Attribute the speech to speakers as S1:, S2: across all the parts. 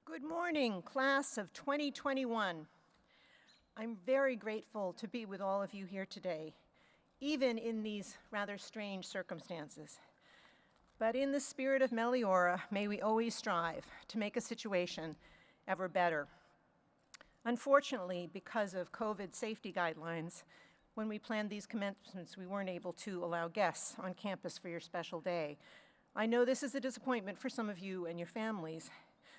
S1: Good morning, class of 2021. I'm very grateful to be with all of you here today, even in these rather strange circumstances. But in the spirit of Meliora, may we always strive to make a situation ever better. Unfortunately, because of COVID safety guidelines, when we planned these commencements, we weren't able to allow guests on campus for your special day. I know this is a disappointment for some of you and your families.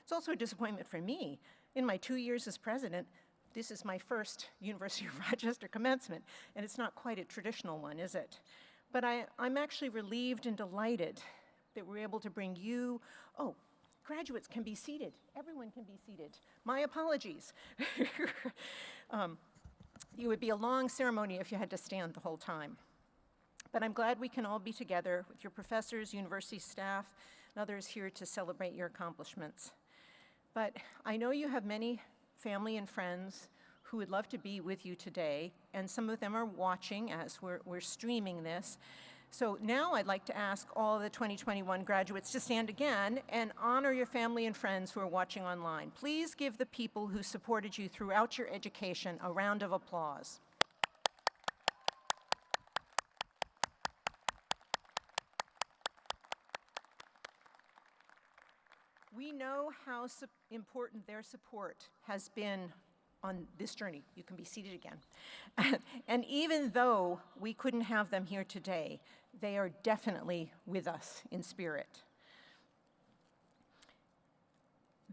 S1: It's also a disappointment for me. In my 2 years as president, this is my first University of Rochester commencement, and it's not quite a traditional one, is it? But I'm actually relieved and delighted that we're able to bring you, graduates can be seated. Everyone can be seated. My apologies. It would be a long ceremony if you had to stand the whole time. But I'm glad we can all be together with your professors, university staff, and others here to celebrate your accomplishments. But I know you have many family and friends who would love to be with you today, and some of them are watching as we're streaming this. So now I'd like to ask all the 2021 graduates to stand again and honor your family and friends who are watching online. Please give the people who supported you throughout your education a round of applause. We know how important their support has been on this journey. You can be seated again. And even though we couldn't have them here today, they are definitely with us in spirit.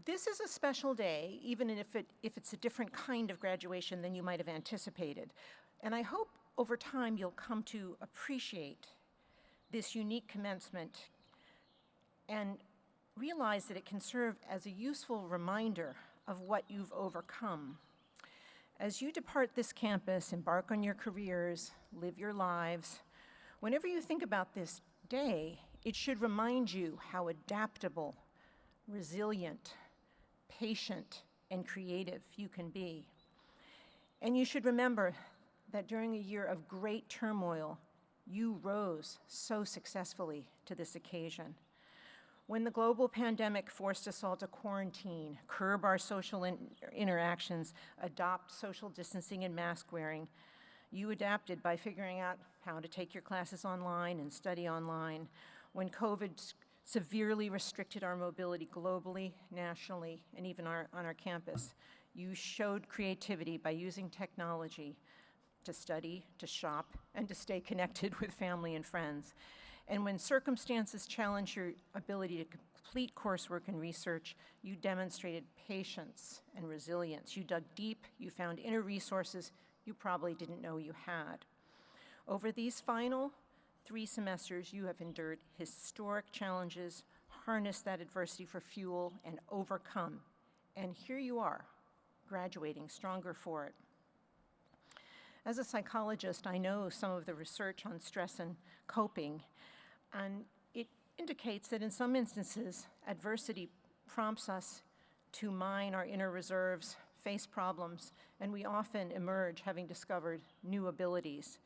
S1: This is a special day, even if it's a different kind of graduation than you might have anticipated. And I hope over time you'll come to appreciate this unique commencement and realize that it can serve as a useful reminder of what you've overcome. As you depart this campus, embark on your careers, live your lives, whenever you think about this day, it should remind you how adaptable, resilient, patient, and creative you can be. And you should remember that during a year of great turmoil, you rose so successfully to this occasion. When the global pandemic forced us all to quarantine, curb our social interactions, adopt social distancing and mask wearing, you adapted by figuring out how to take your classes online and study online. When COVID severely restricted our mobility globally, nationally, and even on our campus, you showed creativity by using technology to study, to shop, and to stay connected with family and friends. And when circumstances challenged your ability to complete coursework and research, you demonstrated patience and resilience. You dug deep, you found inner resources you probably didn't know you had. Over these final 3 semesters, you have endured historic challenges, harnessed that adversity for fuel, and overcome. And here you are, graduating stronger for it. As a psychologist, I know some of the research on stress and coping, and it indicates that in some instances, adversity prompts us to mine our inner reserves, face problems, and we often emerge having discovered new abilities.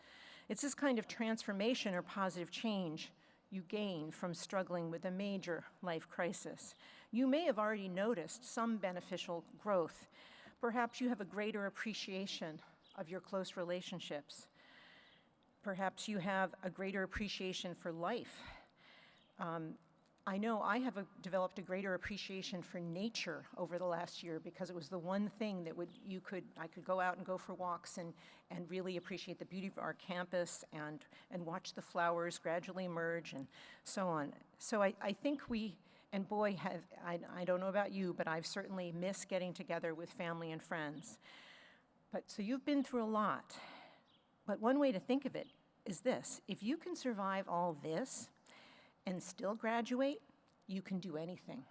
S1: It's this kind of transformation or positive change you gain from struggling with a major life crisis. You may have already noticed some beneficial growth. Perhaps you have a greater appreciation of your close relationships. Perhaps you have a greater appreciation for life. I know I have developed a greater appreciation for nature over the last year because it was the one thing that I could go out and go for walks and really appreciate the beauty of our campus and watch the flowers gradually emerge and so on. So I think and boy, I don't know about you, but I've certainly missed getting together with family and friends. So you've been through a lot. But one way to think of it is this: if you can survive all this and still graduate, you can do anything.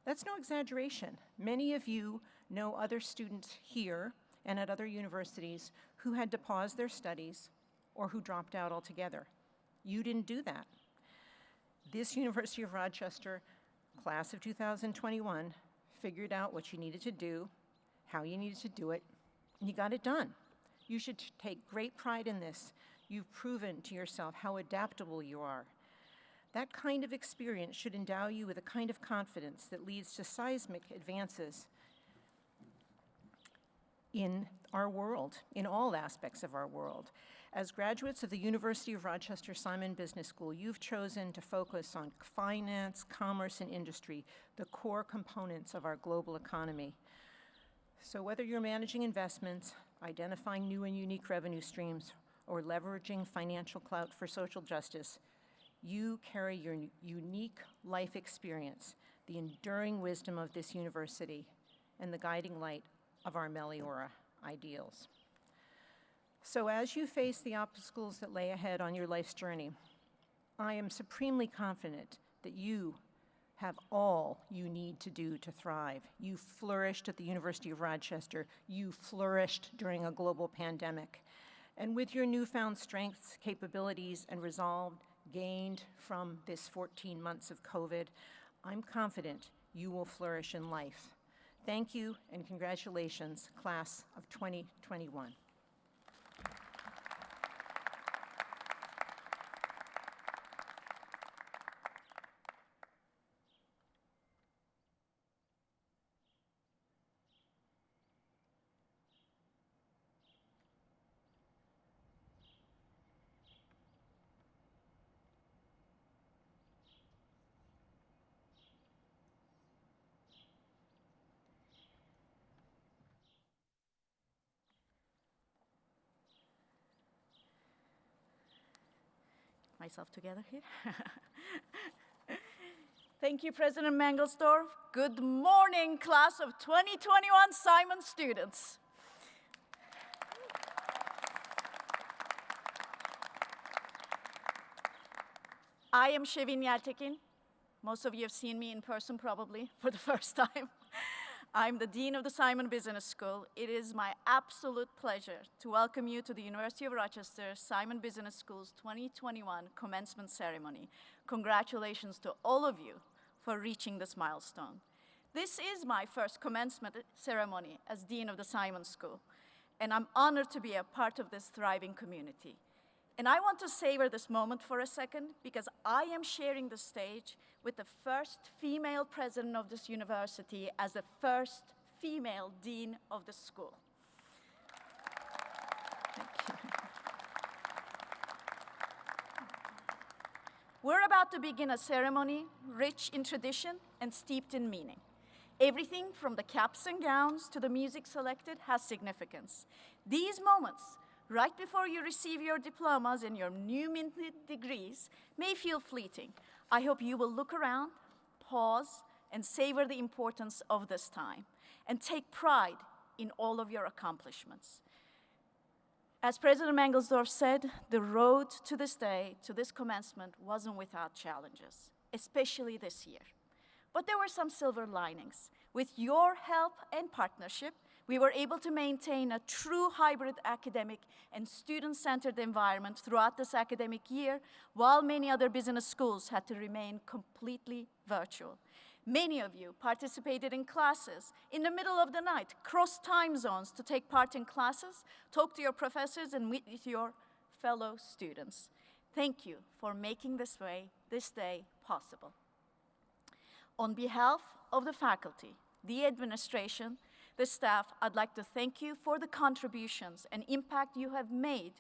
S1: That's no exaggeration. Many of you know other students here and at other universities who had to pause their studies or who dropped out altogether. You didn't do that. This University of Rochester class of 2021 figured out what you needed to do, how you needed to do it, and you got it done. You should take great pride in this. You've proven to yourself how adaptable you are. That kind of experience should endow you with a kind of confidence that leads to seismic advances in our world, in all aspects of our world. As graduates of the University of Rochester Simon Business School, you've chosen to focus on finance, commerce, and industry, the core components of our global economy. So whether you're managing investments, identifying new and unique revenue streams, or leveraging financial clout for social justice, you carry your unique life experience, the enduring wisdom of this university, and the guiding light of our Meliora ideals. So as you face the obstacles that lay ahead on your life's journey, I am supremely confident that you have all you need to do to thrive. You flourished at the University of Rochester. You flourished during a global pandemic. And with your newfound strengths, capabilities, and resolve gained from this 14 months of COVID, I'm confident you will flourish in life. Thank you and congratulations, class of 2021. Myself together here.
S2: Thank you, President Mangelsdorf. Good morning, class of 2021 Simon students. I am Shevin Yaltekin. Most of you have seen me in person probably for the first time. I'm the Dean of the Simon Business School. It is my absolute pleasure to welcome you to the University of Rochester Simon Business School's 2021 commencement ceremony. Congratulations to all of you for reaching this milestone. This is my first commencement ceremony as Dean of the Simon School, and I'm honored to be a part of this thriving community. And I want to savor this moment for a second because I am sharing the stage with the first female president of this university as the first female dean of the school. Thank you. We're about to begin a ceremony rich in tradition and steeped in meaning. Everything from the caps and gowns to the music selected has significance. These moments, right before you receive your diplomas and your new minted degrees, may feel fleeting. I hope you will look around, pause, and savor the importance of this time, and take pride in all of your accomplishments. As President Mangelsdorf said, the road to this day, to this commencement, wasn't without challenges, especially this year. But there were some silver linings. With your help and partnership, we were able to maintain a true hybrid academic and student-centered environment throughout this academic year, while many other business schools had to remain completely virtual. Many of you participated in classes in the middle of the night, crossed time zones to take part in classes, talk to your professors, and meet with your fellow students. Thank you for making this day possible. On behalf of the faculty, the administration, the staff, I'd like to thank you for the contributions and impact you have made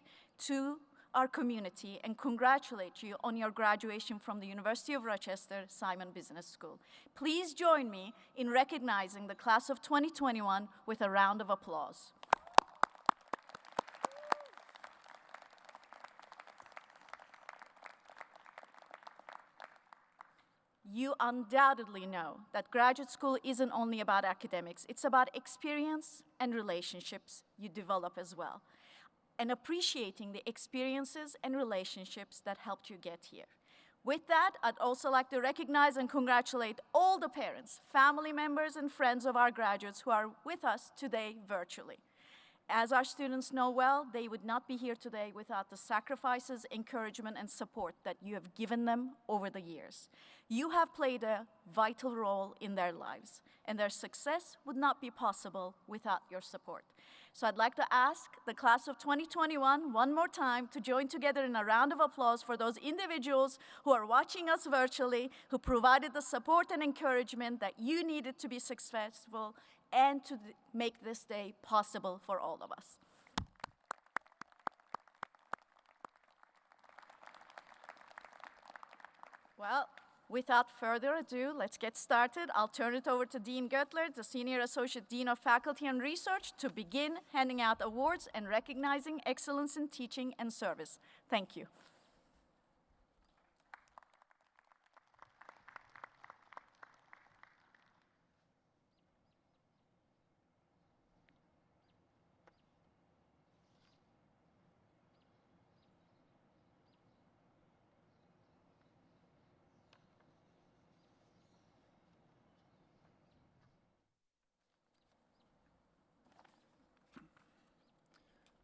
S2: to our community and congratulate you on your graduation from the University of Rochester Simon Business School. Please join me in recognizing the class of 2021 with a round of applause. You undoubtedly know that graduate school isn't only about academics, it's about experience and relationships you develop as well, and appreciating the experiences and relationships that helped you get here. With that, I'd also like to recognize and congratulate all the parents, family members, and friends of our graduates who are with us today virtually. As our students know well, they would not be here today without the sacrifices, encouragement, and support that you have given them over the years. You have played a vital role in their lives, and their success would not be possible without your support. So I'd like to ask the class of 2021 one more time to join together in a round of applause for those individuals who are watching us virtually, who provided the support and encouragement that you needed to be successful and to make this day possible for all of us. Well, without further ado, let's get started. I'll turn it over to Dean Göttler, the Senior Associate Dean of Faculty and Research, to begin handing out awards and recognizing excellence in teaching and service. Thank you.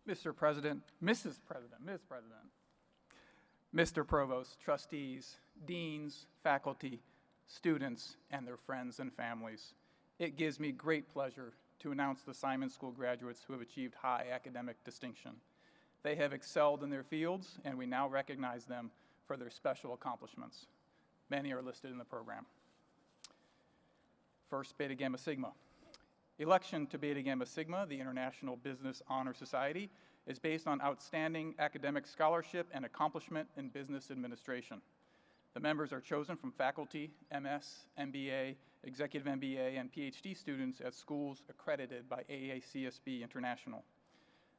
S3: Mr. President, Mrs. President, Ms. President, Mr. Provost, trustees, deans, faculty, students, and their friends and families, it gives me great pleasure to announce the Simon School graduates who have achieved high academic distinction. They have excelled in their fields, and we now recognize them for their special accomplishments. Many are listed in the program. First, Beta Gamma Sigma. Election to Beta Gamma Sigma, the International Business Honor Society, is based on outstanding academic scholarship and accomplishment in business administration. The members are chosen from faculty, MS, MBA, executive MBA, and PhD students at schools accredited by AACSB International.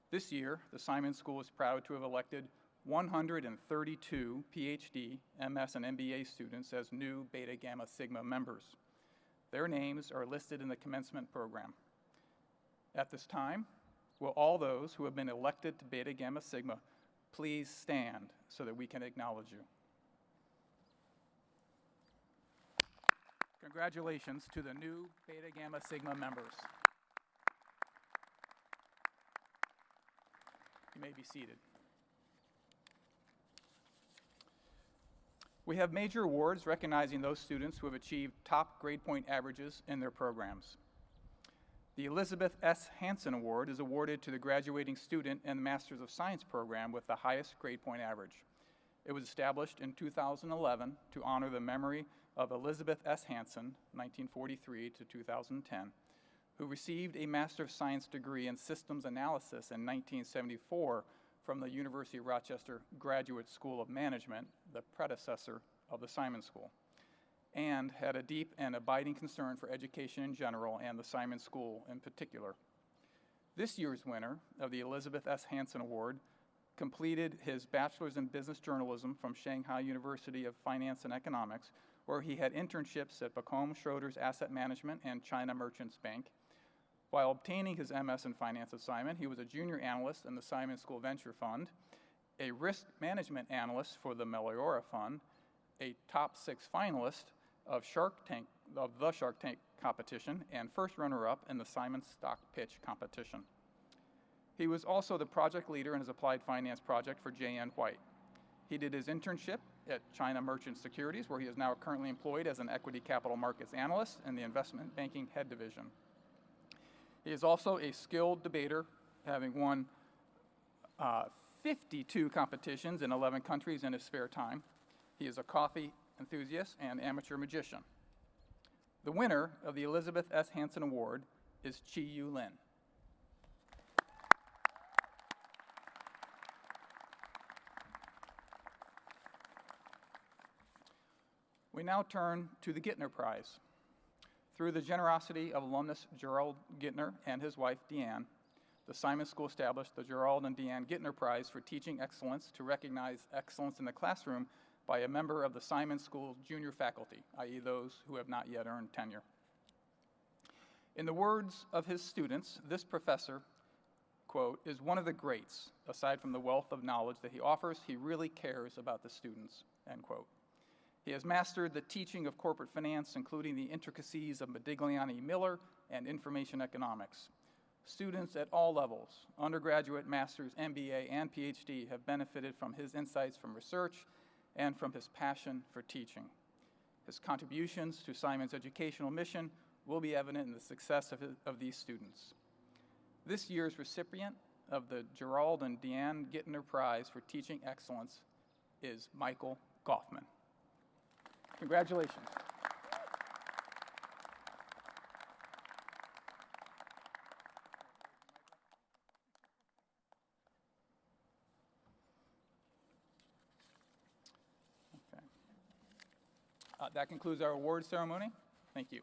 S3: This year, the Simon School is proud to have elected 132 PhD, MS, and MBA students as new Beta Gamma Sigma members. Their names are listed in the commencement program. At this time, will all those who have been elected to Beta Gamma Sigma please stand so that we can acknowledge you. Congratulations to the new Beta Gamma Sigma members. You may be seated. We have major awards recognizing those students who have achieved top grade point averages in their programs. The Elizabeth S. Hansen Award is awarded to the graduating student in the Masters of Science program with the highest grade point average. It was established in 2011 to honor the memory of Elizabeth S. Hansen, 1943 to 2010, who received a Master of Science degree in Systems Analysis in 1974 from the University of Rochester Graduate School of Management, the predecessor of the Simon School, and had a deep and abiding concern for education in general and the Simon School in particular. This year's winner of the Elizabeth S. Hansen Award completed his bachelor's in business journalism from Shanghai University of Finance and Economics, where he had internships at Bacom Schroeder's Asset Management and China Merchants Bank. While obtaining his MS in Finance at Simon, he was a junior analyst in the Simon School Venture Fund, a risk management analyst for the Meliora Fund, a top 6 finalist of Shark Tank the Shark Tank competition and first runner-up in the Simon Stock Pitch competition. He was also the project leader in his applied finance project for J.N. White. He did his internship at China Merchant Securities, where he is now currently employed as an equity capital markets analyst in the investment banking head division. He is also a skilled debater, having won 52 competitions in 11 countries in his spare time. He is a coffee enthusiast and amateur magician. The winner of the Elizabeth S. Hanson Award is Chi Yu Lin. We now turn to the Gittner Prize. Through the generosity of alumnus Gerald Gittner and his wife, Deanne, the Simon School established the Gerald and Deanne Gittner Prize for Teaching Excellence to recognize excellence in the classroom by a member of the Simon School junior faculty, i.e. those who have not yet earned tenure. In the words of his students, this professor, quote, is one of the greats. Aside from the wealth of knowledge that he offers, he really cares about the students, end quote. He has mastered the teaching of corporate finance, including the intricacies of Modigliani Miller and information economics. Students at all levels, undergraduate, master's, MBA, and PhD, have benefited from his insights from research and from his passion for teaching. His contributions to Simon's educational mission will be evident in the success of these students. This year's recipient of the Gerald and Deanne Gittner Prize for Teaching Excellence is Michael Goffman. Congratulations. Okay. That concludes our award ceremony. Thank you.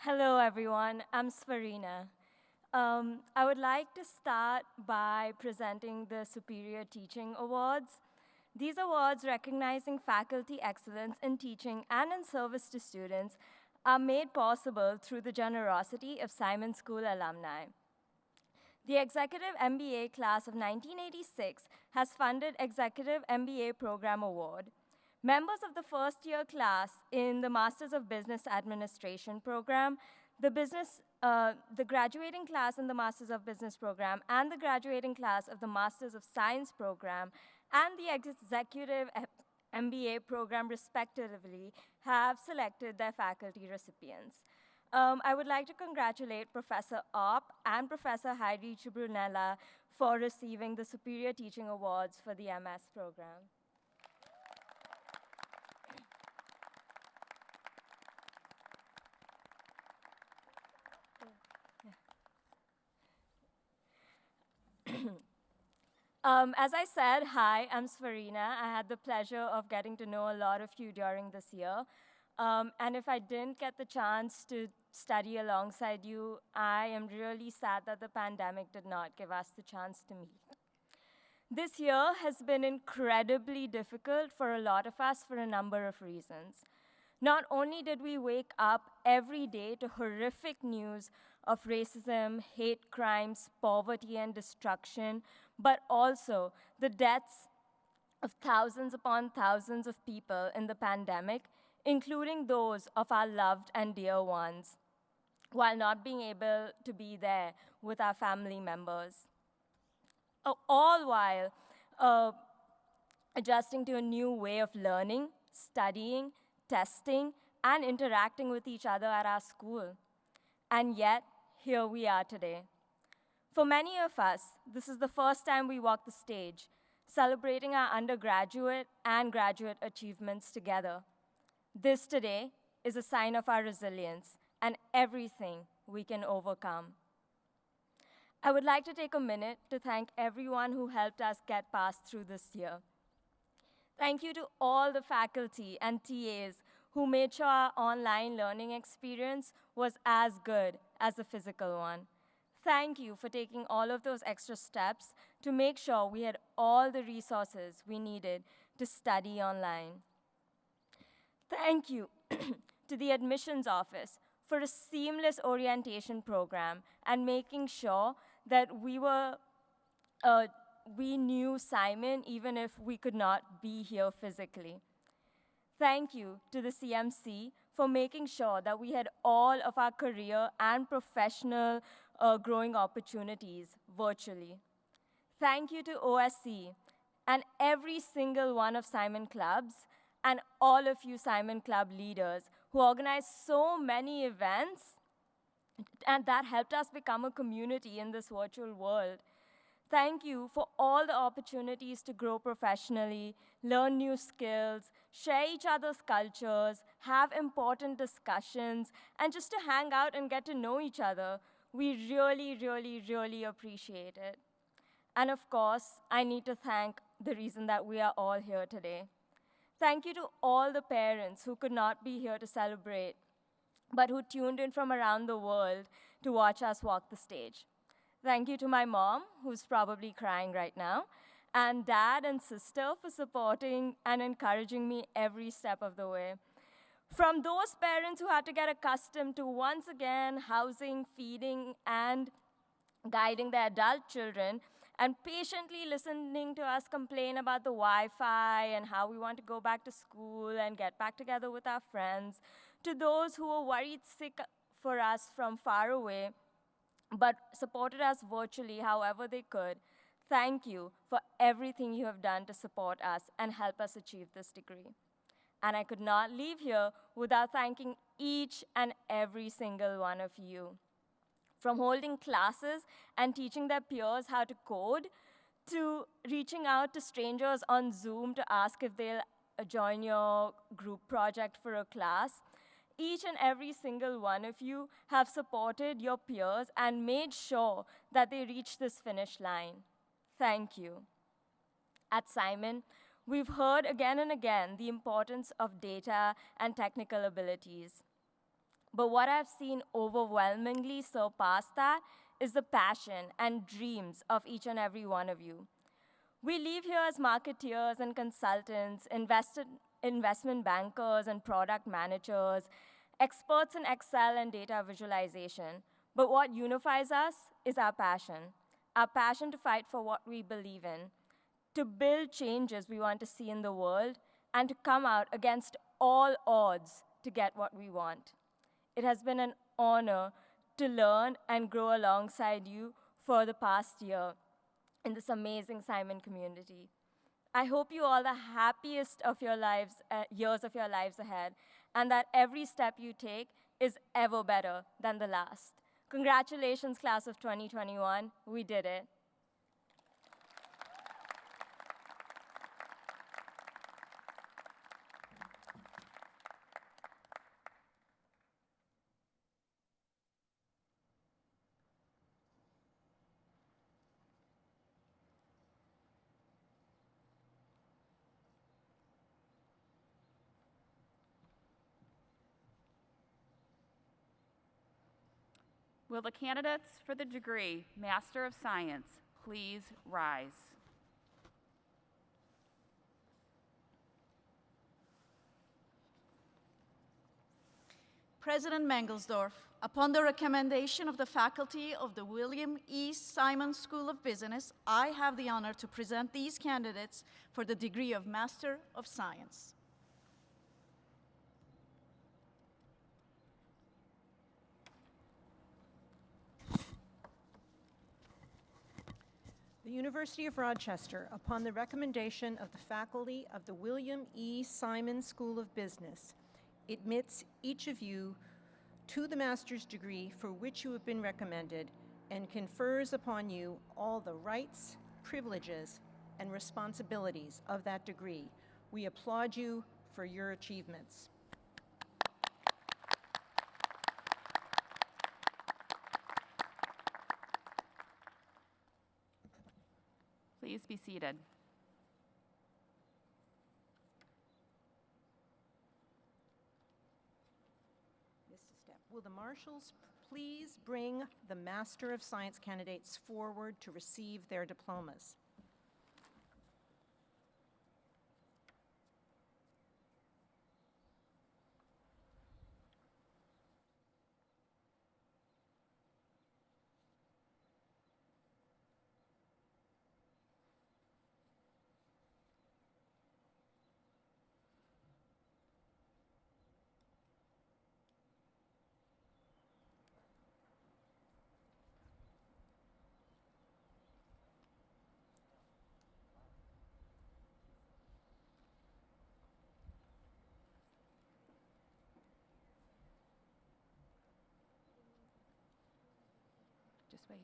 S4: Hello, everyone. I'm Svarina. I would like to start by presenting the Superior Teaching Awards. These awards, recognizing faculty excellence in teaching and in service to students, are made possible through the generosity of Simon School alumni. The Executive MBA class of 1986 has funded Executive MBA Program Award. Members of the first-year class in the Masters of Business Administration program, the graduating class in the Masters of Business program, and the graduating class of the Masters of Science program, and the Executive MBA program, respectively, have selected their faculty recipients. I would like to congratulate Professor Opp and Professor Heidi Brunella for receiving the Superior Teaching Awards for the MS program. As I said, hi, I'm Svarina. I had the pleasure of getting to know a lot of you during this year. And if I didn't get the chance to study alongside you, I am really sad that the pandemic did not give us the chance to meet. This year has been incredibly difficult for a lot of us for a number of reasons. Not only did we wake up every day to horrific news of racism, hate crimes, poverty, and destruction, but also the deaths of thousands upon thousands of people in the pandemic, including those of our loved and dear ones, while not being able to be there with our family members. All while adjusting to a new way of learning, studying, testing, and interacting with each other at our school. And yet, here we are today. For many of us, this is the first time we walk the stage, celebrating our undergraduate and graduate achievements together. This today is a sign of our resilience and everything we can overcome. I would like to take a minute to thank everyone who helped us get past through this year. Thank you to all the faculty and TAs who made sure our online learning experience was as good as the physical one. Thank you for taking all of those extra steps to make sure we had all the resources we needed to study online. Thank you to the admissions office for a seamless orientation program and making sure that we knew Simon even if we could not be here physically. Thank you to the CMC for making sure that we had all of our career and professional growing opportunities virtually. Thank you to OSC and every single one of Simon Clubs and all of you Simon Club leaders who organized so many events and that helped us become a community in this virtual world. Thank you for all the opportunities to grow professionally, learn new skills, share each other's cultures, have important discussions, and just to hang out and get to know each other. We really, really, really appreciate it. And of course, I need to thank the reason that we are all here today. Thank you to all the parents who could not be here to celebrate, but who tuned in from around the world to watch us walk the stage. Thank you to my mom, who's probably crying right now, and dad and sister for supporting and encouraging me every step of the way. From those parents who had to get accustomed to once again housing, feeding, and guiding their adult children, and patiently listening to us complain about the Wi-Fi and how we want to go back to school and get back together with our friends, to those who were worried sick for us from far away, but supported us virtually however they could. Thank you for everything you have done to support us and help us achieve this degree. And I could not leave here without thanking each and every single one of you. From holding classes and teaching their peers how to code, to reaching out to strangers on Zoom to ask if they'll join your group project for a class, each and every single one of you have supported your peers and made sure that they reach this finish line. Thank you. At Simon, we've heard again and again the importance of data and technical abilities. But what I've seen overwhelmingly surpass that is the passion and dreams of each and every one of you. We leave here as marketeers and consultants, investment bankers and product managers, experts in Excel and data visualization. But what unifies us is our passion to fight for what we believe in, to build changes we want to see in the world, and to come out against all odds to get what we want. It has been an honor to learn and grow alongside you for the past year in this amazing Simon community. I hope you all the happiest of your lives, years of your lives ahead, and that every step you take is ever better than the last. Congratulations, class of 2021. We did it.
S5: Will the candidates for the degree Master of Science please rise?
S2: President Mangelsdorf, upon the recommendation of the faculty of the William E. Simon School of Business, I have the honor to present these candidates for the degree of Master of Science.
S1: The University of Rochester, upon the recommendation of the faculty of the William E. Simon School of Business, admits each of you to the master's degree for which you have been recommended and confers upon you all the rights, privileges, and responsibilities of that degree. We applaud you for your achievements.
S5: Please be seated.
S1: Missed a step. Will the marshals please bring the Master of Science candidates forward to receive their diplomas?
S5: Just wait.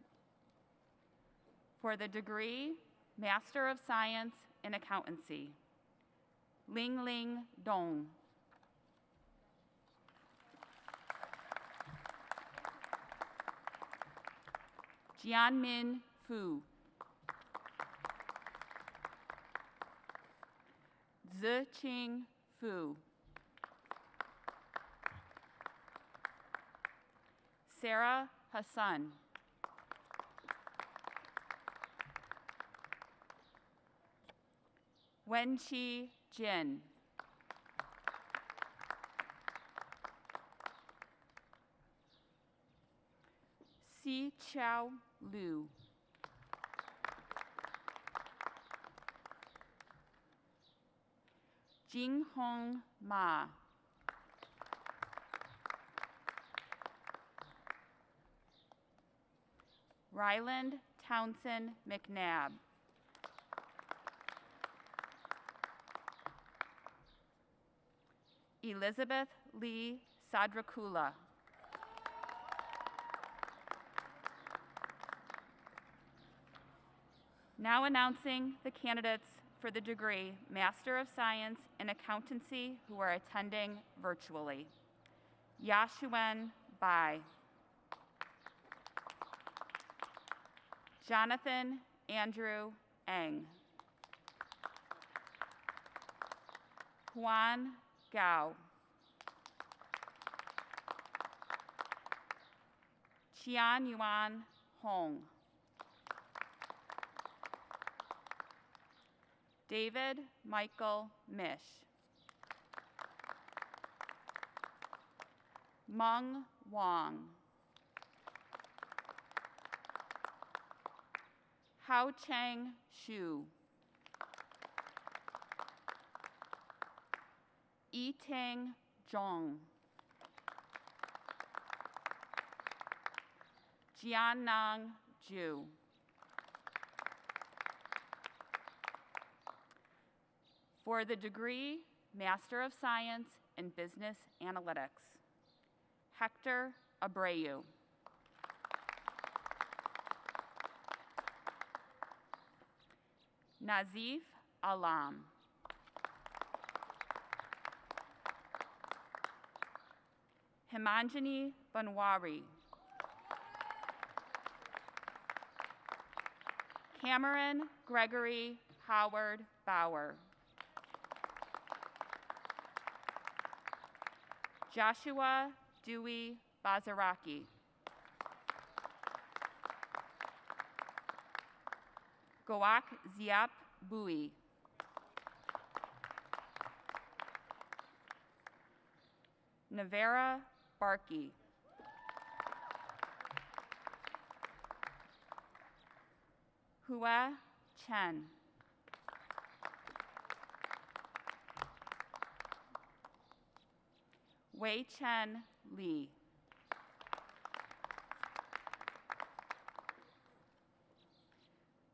S5: For the degree Master of Science in Accountancy, Ling Ling Dong. Jianmin Fu. Ziqing Fu. Sarah Hassan. Wenqi Jin. Si Chao Lu. Jinghong Ma. Ryland Townsend McNabb. Elizabeth Lee Sadrakula. Now announcing the candidates for the degree Master of Science in Accountancy who are attending virtually. Yashuan Bai. Jonathan Andrew Eng. Juan Gao. Qian Yuan Hong. David Michael Mish. Meng Wang. Hao Cheng Xu. Yiteng Zhong. Jiannang Zhu. For the degree Master of Science in Business Analytics, Hector Abreu. Nazif Alam. Himanjani Banwari. Cameron Gregory Howard Bauer. Joshua Dewey Bazaraki. Goak Ziap Bui. Navera Barkey. Hua Chen. Wei Chen Li.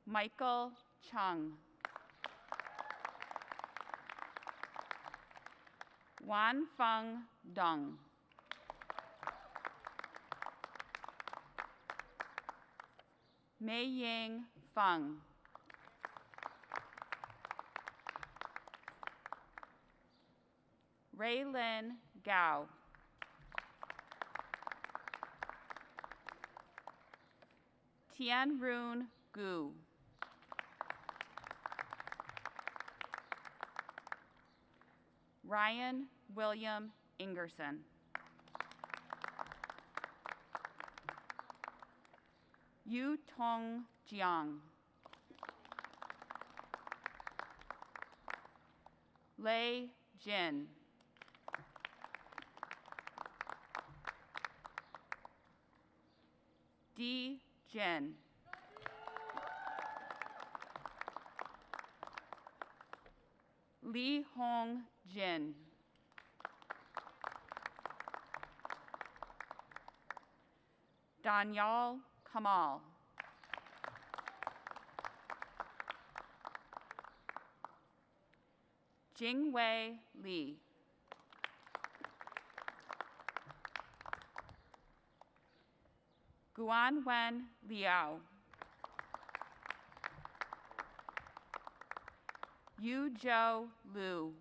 S5: Michael Chung. Wan Feng Deng. Mei Ying Feng. Ray Lin Gao. Tian Run Gu. Ryan William Ingerson. Yu Tong Jiang. Lei Jin. Di Jin. Li Hong Jin. Danyal Kamal. Jingwei Li. Guanwen Liao. Yuzhou Liu.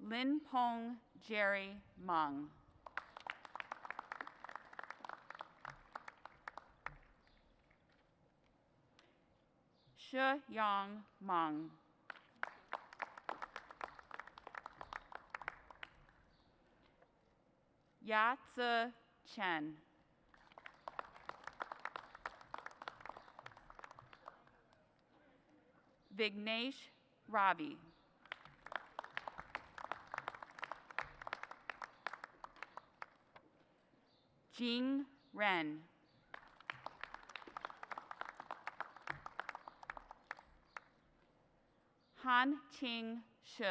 S5: Lin Peng Jerry Meng. Shi Yang Meng. Ya Zi Chen. Vignesh Ravi. Jing Ren. Han Qing Shi.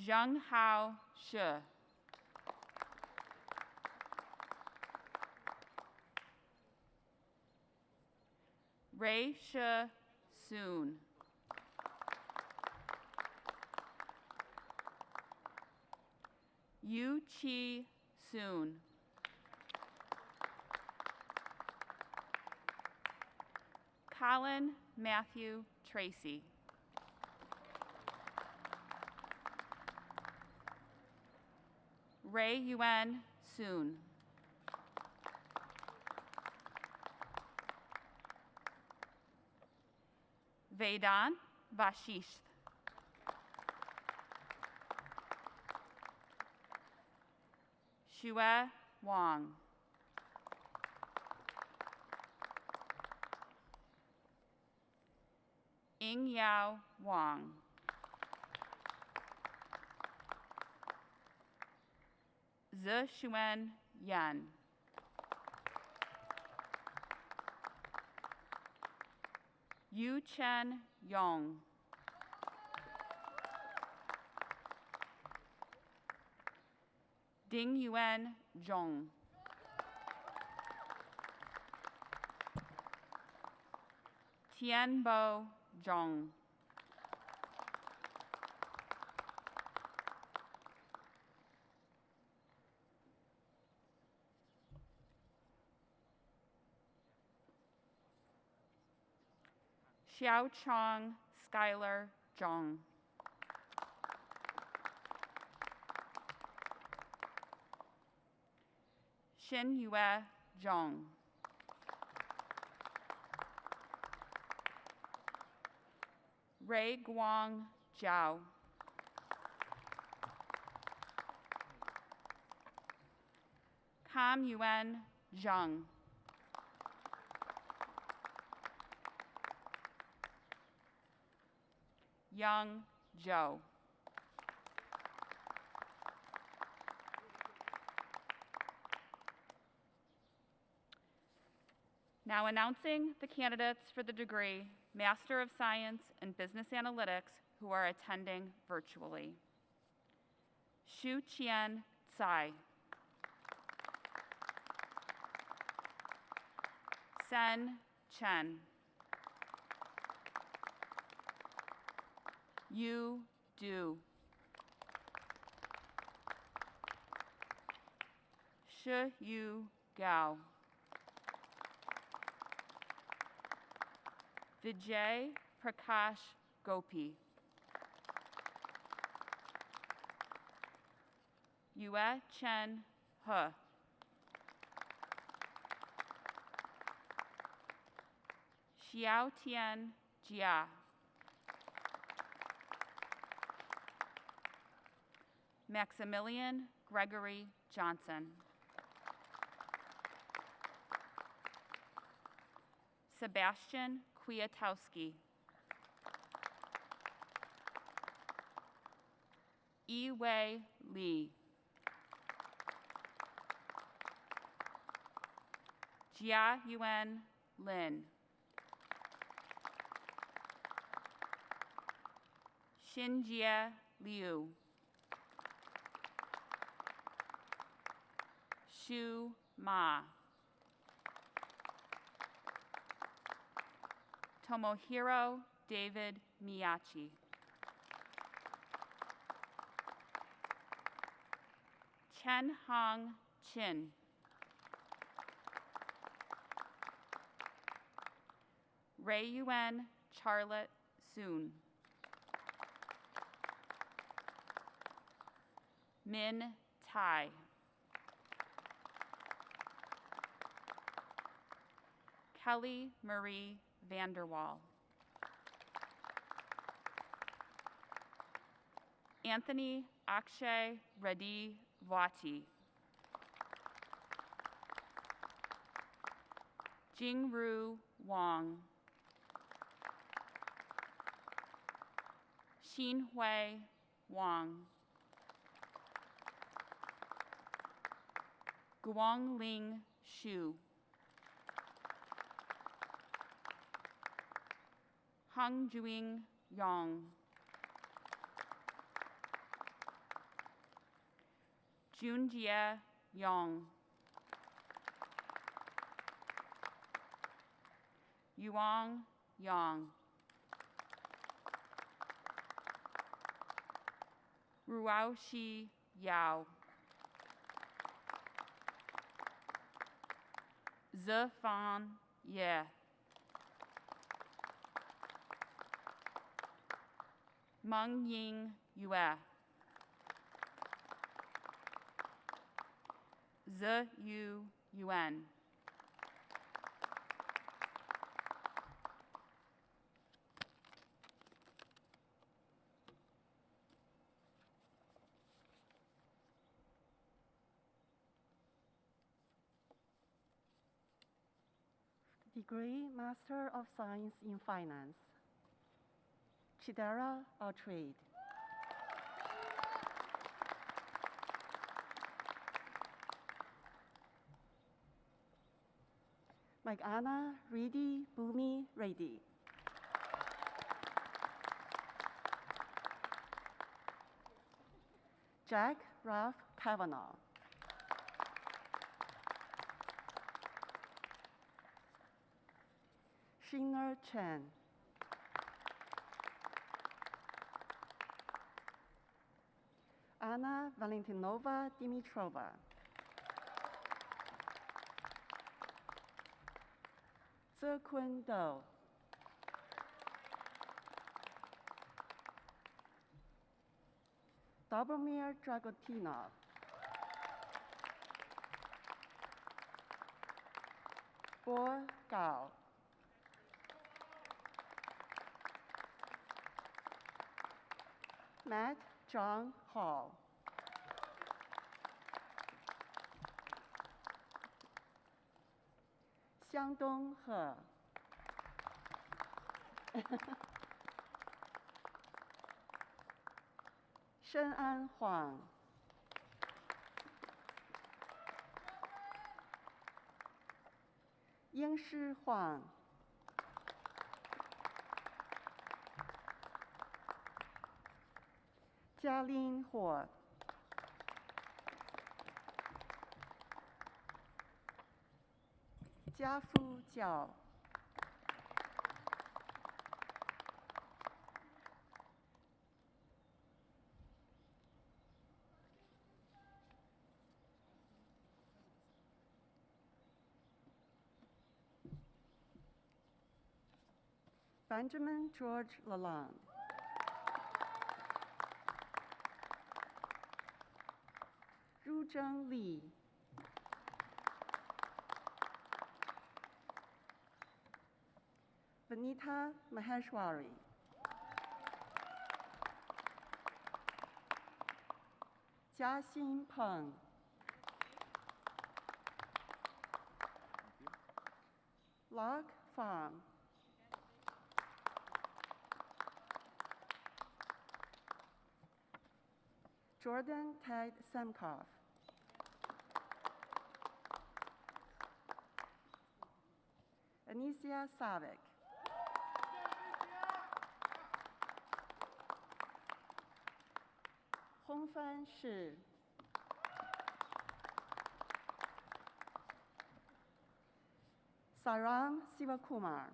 S5: Zheng Hao Shi. Ray Shi Soon. Yu Chi Soon. Colin Matthew Tracy. Ray Yuen Soon. Vedant Vashisth. Xue Wang. Ying Yao Wang. Zixuan Yan. Yu Chen Yong. Ding Yuan Zhong. Tianbo Zhong. Xiao Chong Skylar Zhong. Xin Yue Zhong. Ray Guang Zhao. Kam Yuan Zhang. Yang Zhou. Now announcing the candidates for the degree Master of Science in Business Analytics who are attending virtually. Xu Qian Tsai. Sen Chen. Yu Du. Shi Yu Gao. Vijay Prakash Gopi. Yue Chen He. Jiao Tian Jia. Maximilian Gregory Johnson. Sebastian Kwiatowski. Yi-Wei Li. Jia Yuan Lin. Xinjie Liu. Shu Ma. Tomohiro David Miyachi. Chen Hong Chin. Ray Yuen Charlotte Soon. Min Tai. Kelly Marie Vanderwall. Anthony Akshay Reddy Vati. Jingru Wang. Xinhui Wang. Guangling Xu. Hangjuing Yang. Junjie Yang. Yuang Yang. Ruaoxi Yao. Zefan Ye. Meng Ying Yue. Ze Yu Yuan.
S6: Degree Master of Science in Finance. Chidera Altrade. Magana Reddy Bumi Reddy. Jack Ralph Kavanaugh. Shiner Chen. Anna Valentinova Dimitrova. Zekun Do. Dobromir Dragotinov. Bo Gao. Matt John Hall. Xiangdong He. Shen'an Huang. Yingshi Huang. Jialin Huo. Jiafu Jiao. Benjamin George Lalonde. Ruzheng Li. Sunita Maheshwari. Jiaxin Peng. Lok Fang. Jordan Ted Samkoff. Anicia Savik. Hongfan Shi. Saram Sivakumar.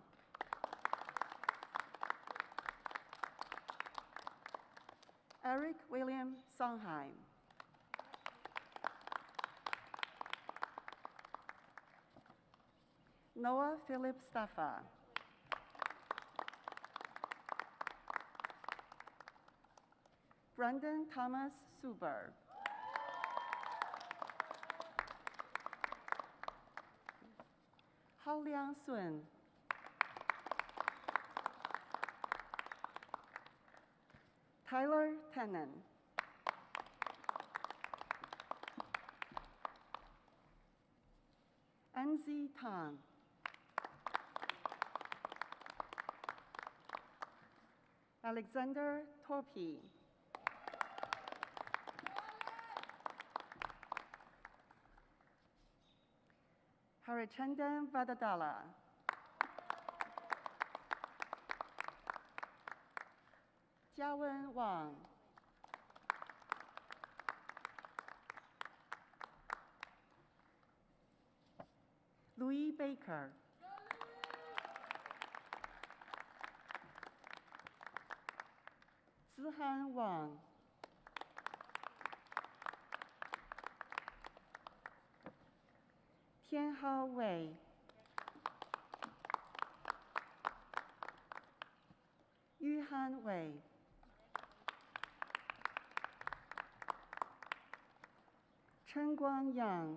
S6: Eric William Sondheim. Noah Philip Staffa. Brendan Thomas Suber. Hao Liang Sun. Tyler Tennant. Enzi Tang. Alexander Torpy. Harichandan Vadadala. Jiawen Wang. Louis Baker. Zihan Wang. Tianhao Wei. Yuhan Wei. Chen Guangyang.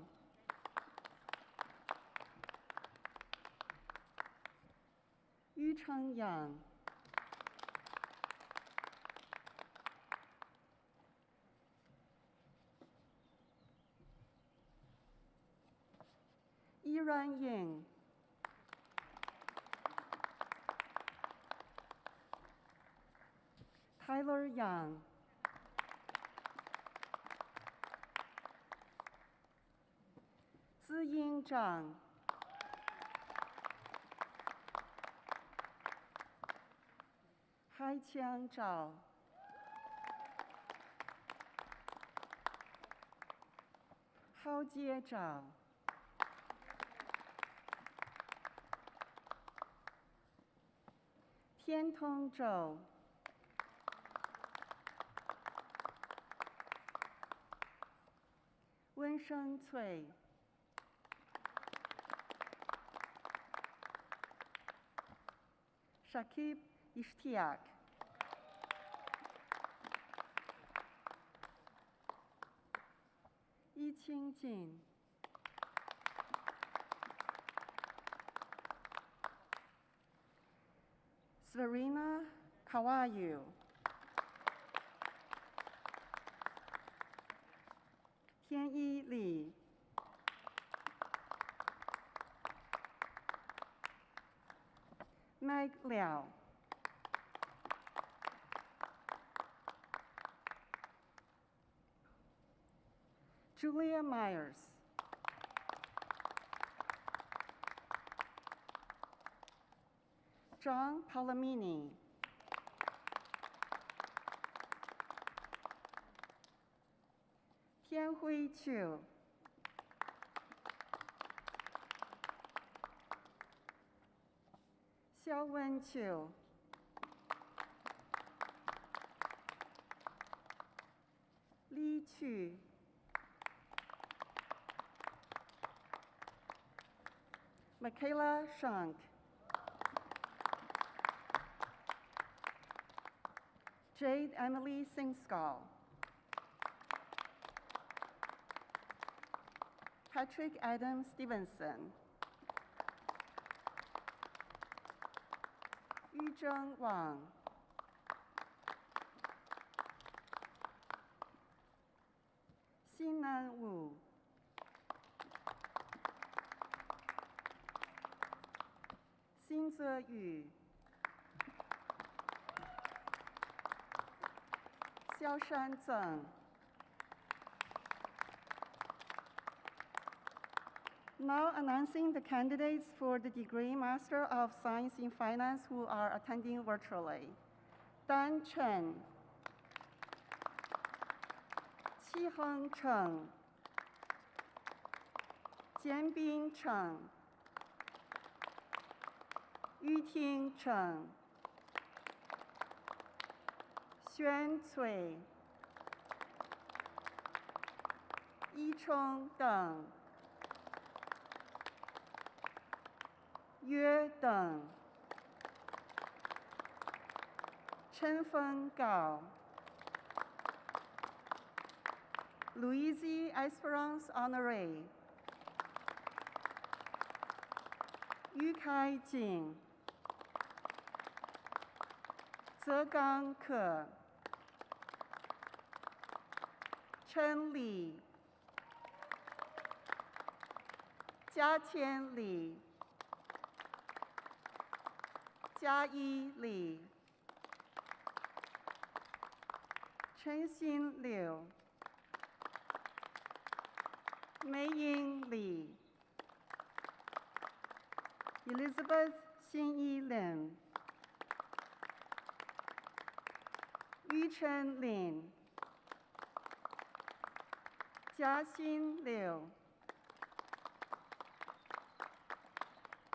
S6: Yu Changyang. Yiran Ying. Tyler Yang. Ziying Zhang. Haiqiang Zhao. Haojie Zhao. Tiantong Zhou. Wensheng Cui. Shakib Ishtiaq. Yiqing Jin. Svarina Kawayu. Tianyi Li. Meg Liao. Julia Myers. John Palamini. Tianhui Chu. Xiaowen Chu. Li Chu. Michaela Shank. Jade Emily Singskal. Patrick Adam Stevenson. 正旺、新南武、新泽宇、萧山正。Now announcing the candidates for the degree Master of Science in Finance who are attending virtually. Dan Chen, Qiheng Cheng, Jianbing Cheng, Yuting Cheng, Xuan Cui, Yichong Deng, 约等，陈峰高 ，Louise Esperance Honoré， 于开景，泽刚可，陈李，嘉千里。嘉一李、陈新柳、梅英李、Elizabeth 辛一林、于晨林、嘉新柳、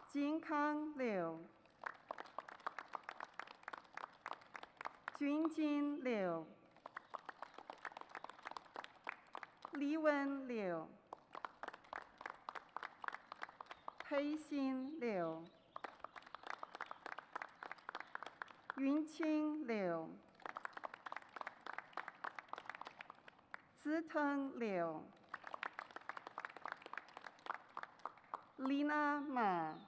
S6: 金康柳。君金柳、李文柳、裴新柳、云清柳、紫藤柳、丽娜马、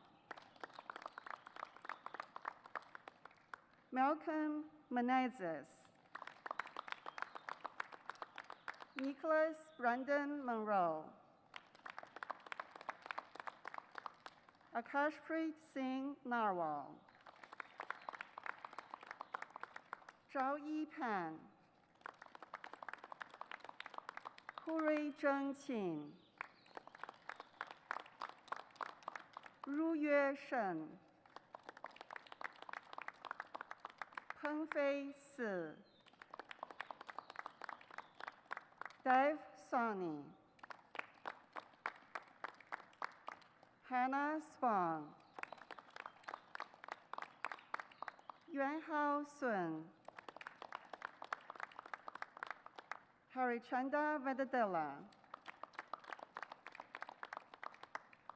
S6: Malcolm Menezes, Nicholas Brandon Monroe, Akashpreet Singh Narwal, Zhao Yipan, Hui Zhengqin, Ru Yue Shen, 彭飞四 Dave Soni, Hannah Spong, 袁浩顺 Harichandra Vedadella,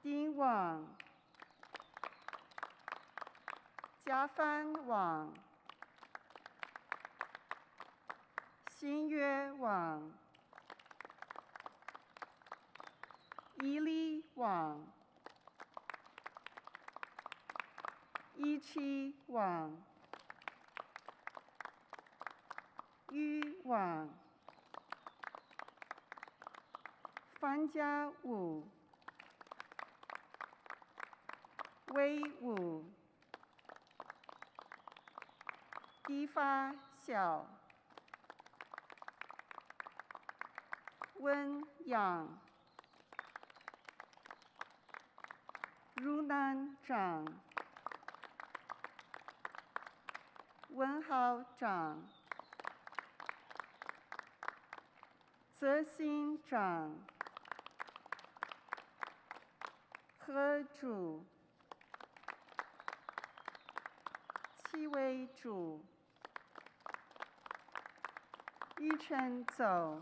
S6: 丁旺 嘉帆网 新约网、伊利网、一期网、渔网、范家武、威武、迪发小、温养、如南长、文浩长、泽新长、何主、戚为主、于晨走。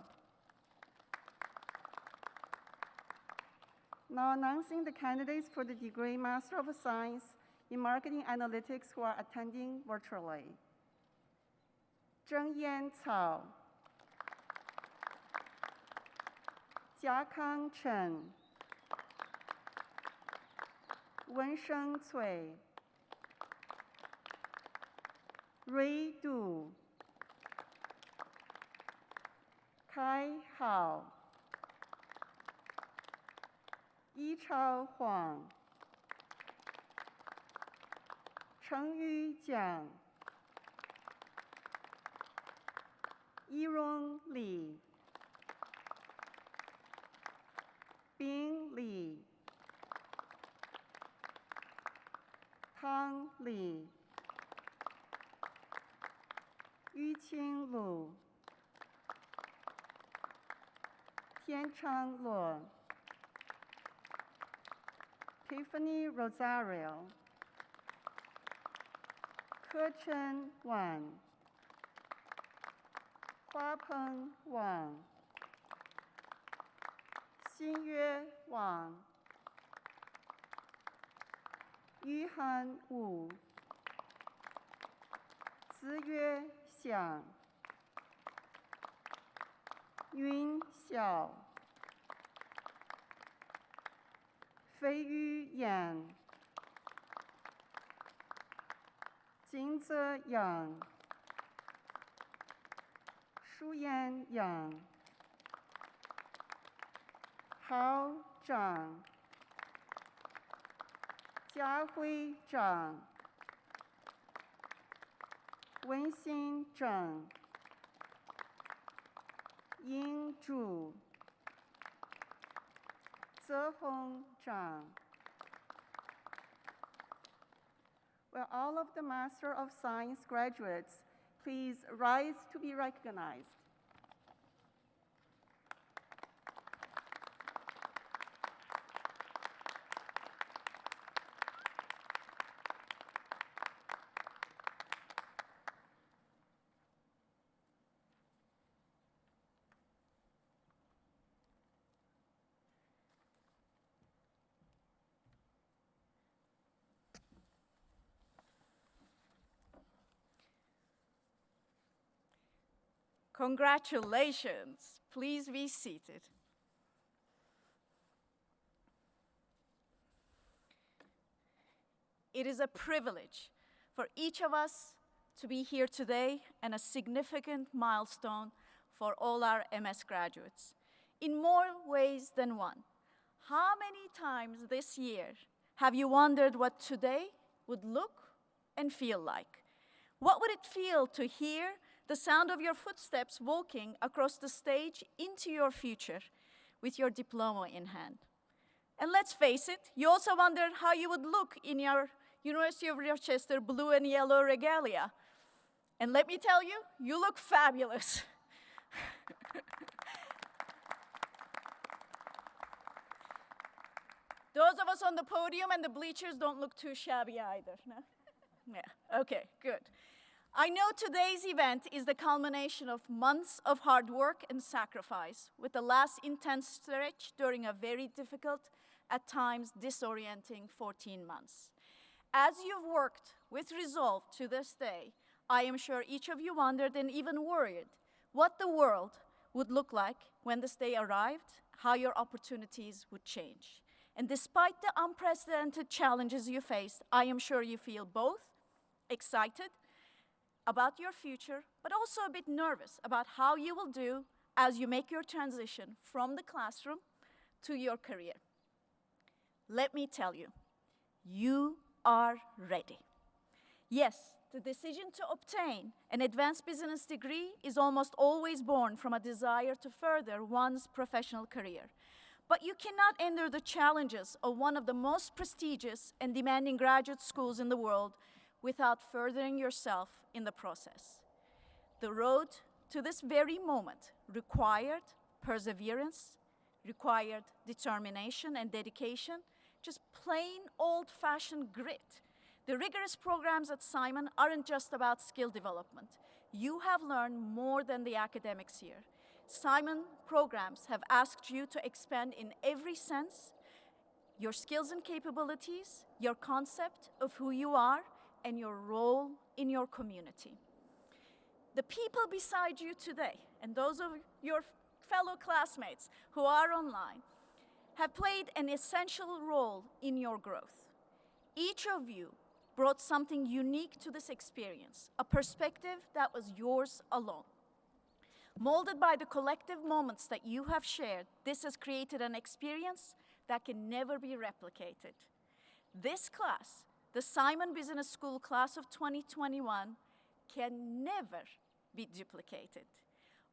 S6: Now announcing the candidates for the degree Master of Science in Marketing Analytics who are attending virtually. 郑燕草、贾康琛、温生翠、瑞杜、开浩、一超黄、陈玉江、易荣礼、冰礼、汤礼、于清路、天长乐、Tiffany Rosario、柯晨婉、花鹏王、新月王、于汉武、子月祥、云晓、费玉燕、金泽阳、舒彦阳、郝长、嘉辉长、温馨正、英柱、泽宏长. Will all of the Master of Science graduates please rise to be recognized?
S2: Congratulations. Please be seated. It is a privilege for each of us to be here today and a significant milestone for all our MS graduates in more ways than one. How many times this year have you wondered what today would look and feel like? What would it feel to hear the sound of your footsteps walking across the stage into your future with your diploma in hand? And let's face it, you also wondered how you would look in your University of Rochester blue and yellow regalia. And let me tell you, you look fabulous. Those of us on the podium and the bleachers don't look too shabby either, no? Yeah, okay, good. I know today's event is the culmination of months of hard work and sacrifice, with the last intense stretch during a very difficult, at times disorienting 14 months. As you've worked with resolve to this day, I am sure each of you wondered and even worried what the world would look like when this day arrived, how your opportunities would change. And despite the unprecedented challenges you faced, I am sure you feel both excited about your future, but also a bit nervous about how you will do as you make your transition from the classroom to your career. Let me tell you, you are ready. Yes, the decision to obtain an advanced business degree is almost always born from a desire to further one's professional career. But you cannot enter the challenges of one of the most prestigious and demanding graduate schools in the world without furthering yourself in the process. The road to this very moment required perseverance, required determination and dedication, just plain old-fashioned grit. The rigorous programs at Simon aren't just about skill development. You have learned more than the academics here. Simon programs have asked you to expand in every sense your skills and capabilities, your concept of who you are, and your role in your community. The people beside you today, and those of your fellow classmates who are online, have played an essential role in your growth. Each of you brought something unique to this experience, a perspective that was yours alone. Molded by the collective moments that you have shared, this has created an experience that can never be replicated. This class, the Simon Business School class of 2021, can never be duplicated.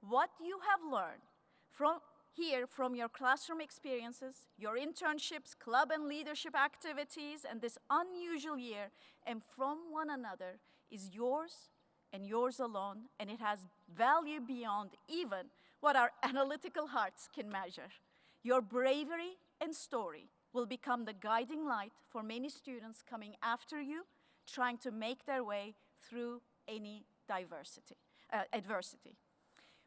S2: What you have learned from your classroom experiences, your internships, club and leadership activities, and this unusual year, and from one another, is yours and yours alone, and it has value beyond even what our analytical hearts can measure. Your bravery and story will become the guiding light for many students coming after you, trying to make their way through any adversity.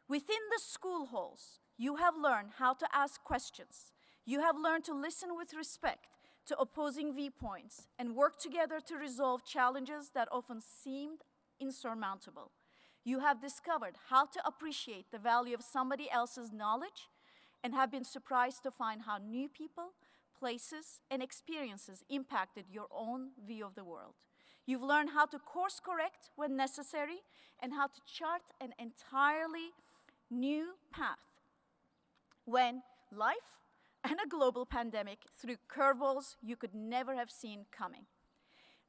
S2: Within the school halls, you have learned how to ask questions. You have learned to listen with respect to opposing viewpoints and work together to resolve challenges that often seemed insurmountable. You have discovered how to appreciate the value of somebody else's knowledge and have been surprised to find how new people, places, and experiences impacted your own view of the world. You've learned how to course correct when necessary and how to chart an entirely new path when life and a global pandemic threw curveballs you could never have seen coming.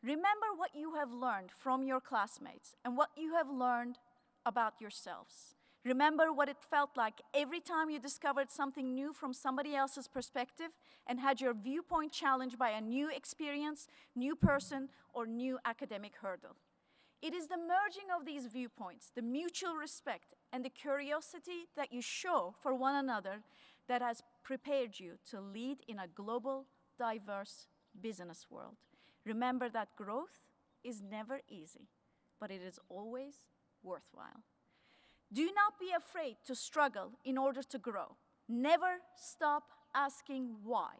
S2: Remember what you have learned from your classmates and what you have learned about yourselves. Remember what it felt like every time you discovered something new from somebody else's perspective and had your viewpoint challenged by a new experience, new person, or new academic hurdle. It is the merging of these viewpoints, the mutual respect, and the curiosity that you show for one another that has prepared you to lead in a global, diverse business world. Remember that growth is never easy, but it is always worthwhile. Do not be afraid to struggle in order to grow. Never stop asking why.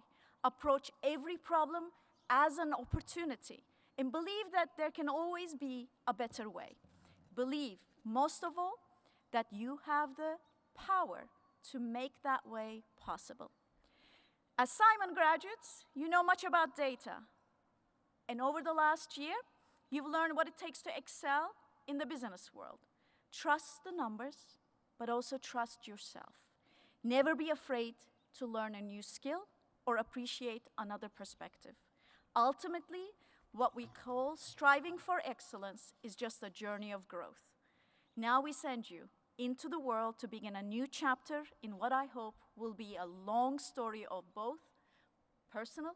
S2: Approach every problem as an opportunity and believe that there can always be a better way. Believe, most of all, that you have the power to make that way possible. As Simon graduates, you know much about data. And over the last year, you've learned what it takes to excel in the business world. Trust the numbers, but also trust yourself. Never be afraid to learn a new skill or appreciate another perspective. Ultimately, what we call striving for excellence is just a journey of growth. Now we send you into the world to begin a new chapter in what I hope will be a long story of both personal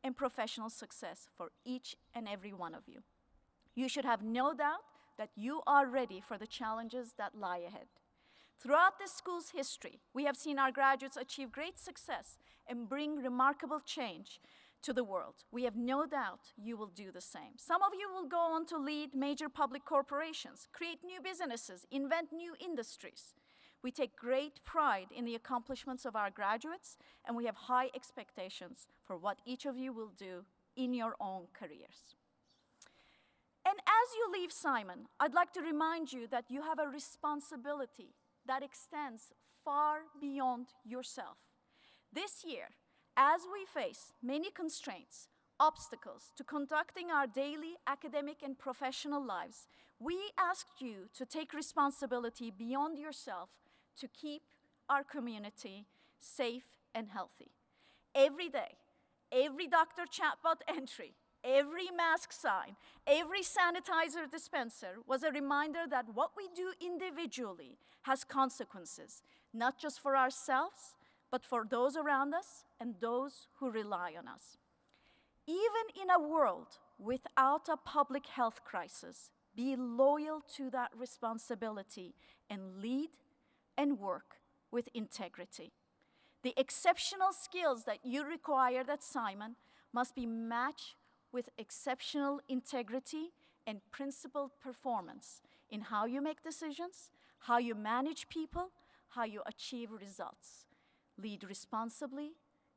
S2: and professional success for each and every one of you. You should have no doubt that you are ready for the challenges that lie ahead. Throughout this school's history, we have seen our graduates achieve great success and bring remarkable change to the world. We have no doubt you will do the same. Some of you will go on to lead major public corporations, create new businesses, invent new industries. We take great pride in the accomplishments of our graduates, and we have high expectations for what each of you will do in your own careers. And as you leave Simon, I'd like to remind you that you have a responsibility that extends far beyond yourself. This year, as we face many constraints, obstacles to conducting our daily academic and professional lives, we asked you to take responsibility beyond yourself to keep our community safe and healthy. Every day, every doctor chatbot entry, every mask sign, every sanitizer dispenser was a reminder that what we do individually has consequences, not just for ourselves, but for those around us and those who rely on us. Even in a world without a public health crisis, be loyal to that responsibility and lead and work with integrity. The exceptional skills that you required at Simon must be matched with exceptional integrity and principled performance in how you make decisions, how you manage people, how you achieve results. Lead responsibly,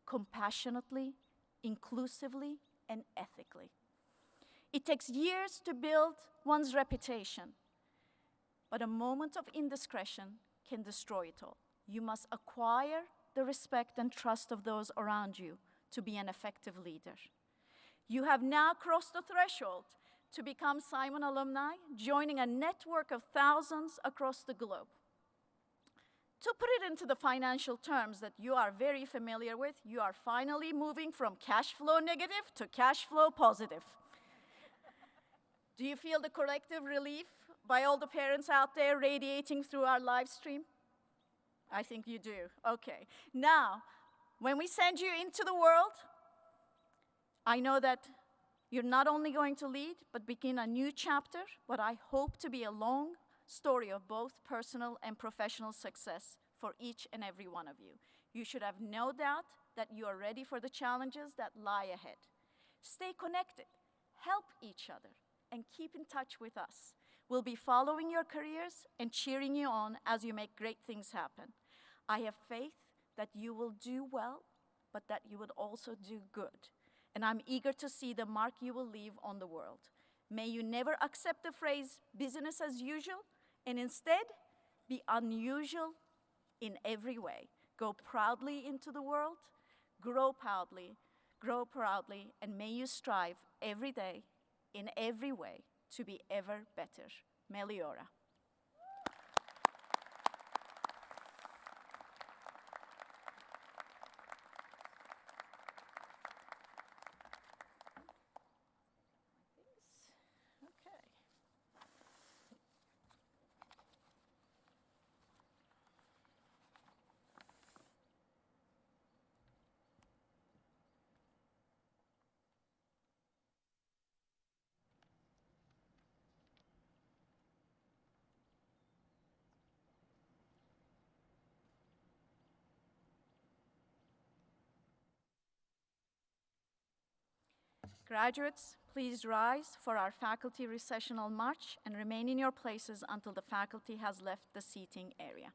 S2: compassionately, inclusively, and ethically. It takes years to build one's reputation, but a moment of indiscretion can destroy it all. You must acquire the respect and trust of those around you to be an effective leader. You have now crossed the threshold to become Simon alumni, joining a network of thousands across the globe. To put it into the financial terms that you are very familiar with, you are finally moving from cash flow negative to cash flow positive. Do you feel the collective relief by all the parents out there radiating through our live stream? I think you do. Okay. Now, when we send you into the world, I know that you're not only going to lead, but begin a new chapter, what I hope to be a long story of both personal and professional success for each and every one of you. You should have no doubt that you are ready for the challenges that lie ahead. Stay connected, help each other, and keep in touch with us. We'll be following your careers and cheering you on as you make great things happen. I have faith that you will do well, but that you would also do good. And I'm eager to see the mark you will leave on the world. May you never accept the phrase business as usual, and instead be unusual in every way. Go proudly into the world, grow proudly, and may you strive every day, in every way, to be ever better. Meliora. Okay. Graduates, please rise for our faculty recessional march and remain in your places until the faculty has left the seating area.